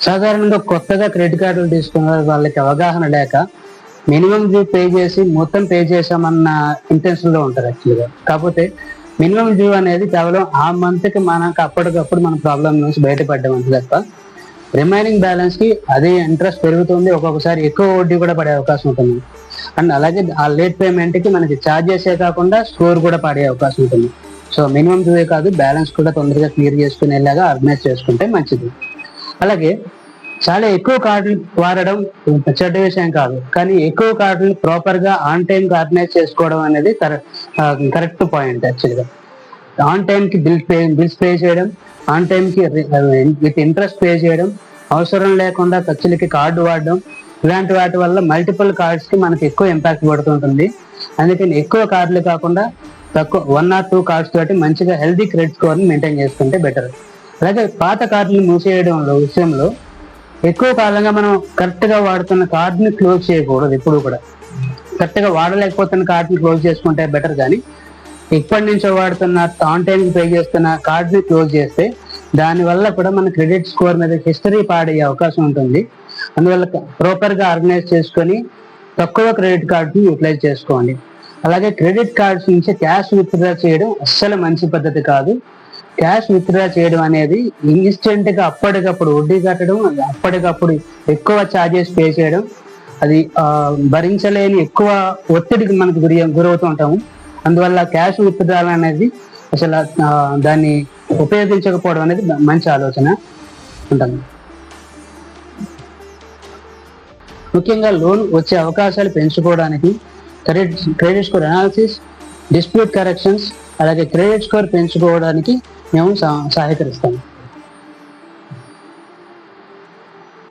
సాధారణంగా కొత్తగా క్రెడిట్ కార్డులు తీసుకున్న వాళ్ళకి అవగాహన లేక మినిమం డ్యూ పే చేసి మొత్తం పే చేసామన్న ఇంటెన్షన్ లో ఉంటారు యాక్చువల్గా. కాకపోతే మినిమం డ్యూ అనేది కేవలం ఆ మంత్ కి మనకు అప్పటికప్పుడు మన ప్రాబ్లం నుంచి బయటపడ్డామంటే తప్ప రిమైనింగ్ బ్యాలెన్స్ కి అదే ఇంట్రెస్ట్ పెరుగుతుంది, ఒక్కొక్కసారి ఎక్కువ వడ్డీ కూడా పడే అవకాశం ఉంటుంది. అండ్ అలాగే ఆ లేట్ పేమెంట్ కి మనకి ఛార్జెసే కాకుండా స్కోర్ కూడా పడే అవకాశం ఉంటుంది. సో మినిమం డ్యూయే కాదు, బ్యాలెన్స్ కూడా తొందరగా క్లియర్ చేసుకుని వెళ్ళాగా ఆర్గనైజ్ చేసుకుంటే మంచిది. అలాగే చాలా ఎక్కువ కార్డులు వాడడం చెడ్డ విషయం కాదు, కానీ ఎక్కువ కార్డులు ప్రాపర్ గా ఆన్ టైం ఆర్గనైజ్ చేసుకోవడం అనేది కరెక్ట్ పాయింట్. యాక్చువల్గా ఆన్ టైం కి బిల్స్ పే చేయడం, ఆన్ టైం కి విత్ ఇంట్రెస్ట్ పే చేయడం, అవసరం లేకుండా ఖర్చులకి కార్డు వాడడం, ఇలాంటి వాటి వల్ల మల్టిపుల్ కార్డ్స్ కి మనకి ఎక్కువ ఇంపాక్ట్ పడుతుంటుంది. అందుకని ఎక్కువ కార్డులు కాకుండా తక్కువ 1 or 2 కార్డ్స్ తోటి మంచిగా హెల్దీ క్రెడిట్ స్కోర్ ని మెయింటైన్ చేసుకుంటే బెటర్. అలాగే పాత కార్డులు మూసేయడంలో విషయంలో ఎక్కువ కాలంగా మనం కరెక్ట్ గా వాడుతున్న కార్డుని క్లోజ్ చేయకూడదు. ఎప్పుడు కూడా కరెక్ట్ గా వాడలేకపోతున్న కార్డుని క్లోజ్ చేసుకుంటే బెటర్. కానీ ఇప్పటి నుంచో వాడుతున్న ఆన్ టైం పే చేస్తున్న కార్డుని క్లోజ్ చేస్తే దానివల్ల కూడా మన క్రెడిట్ స్కోర్ మీద హిస్టరీ పాడయ్యే అవకాశం ఉంటుంది. అందువల్ల ప్రాపర్ గా ఆర్గనైజ్ చేసుకొని తక్కువ క్రెడిట్ కార్డుని యూటిలైజ్ చేసుకోండి. అలాగే క్రెడిట్ కార్డ్స్ నుంచి క్యాష్ విత్డ్రా చేయడం అస్సలు మంచి పద్ధతి కాదు. క్యాష్ విత్డ్రా చేయడం అనేది ఇన్స్టెంట్ గా అప్పటికప్పుడు వడ్డీ కట్టడం, అప్పటికప్పుడు ఎక్కువ ఛార్జెస్ పే చేయడం, అది భరించలేని ఎక్కువ ఒత్తిడికి మనకు గురవుతూ ఉంటాము. అందువల్ల క్యాష్ విత్డ్రాల్ అనేది అసలు దాన్ని ఉపయోగించకపోవడం అనేది మంచి ఆలోచన ఉంటుంది. ముఖ్యంగా లోన్ వచ్చే అవకాశాలు పెంచుకోవడానికి credit score analysis, dispute corrections, అలాగే క్రెడిట్ స్కోర్ పెంచుకోవడానికి మేము సహాయకరిస్తాము.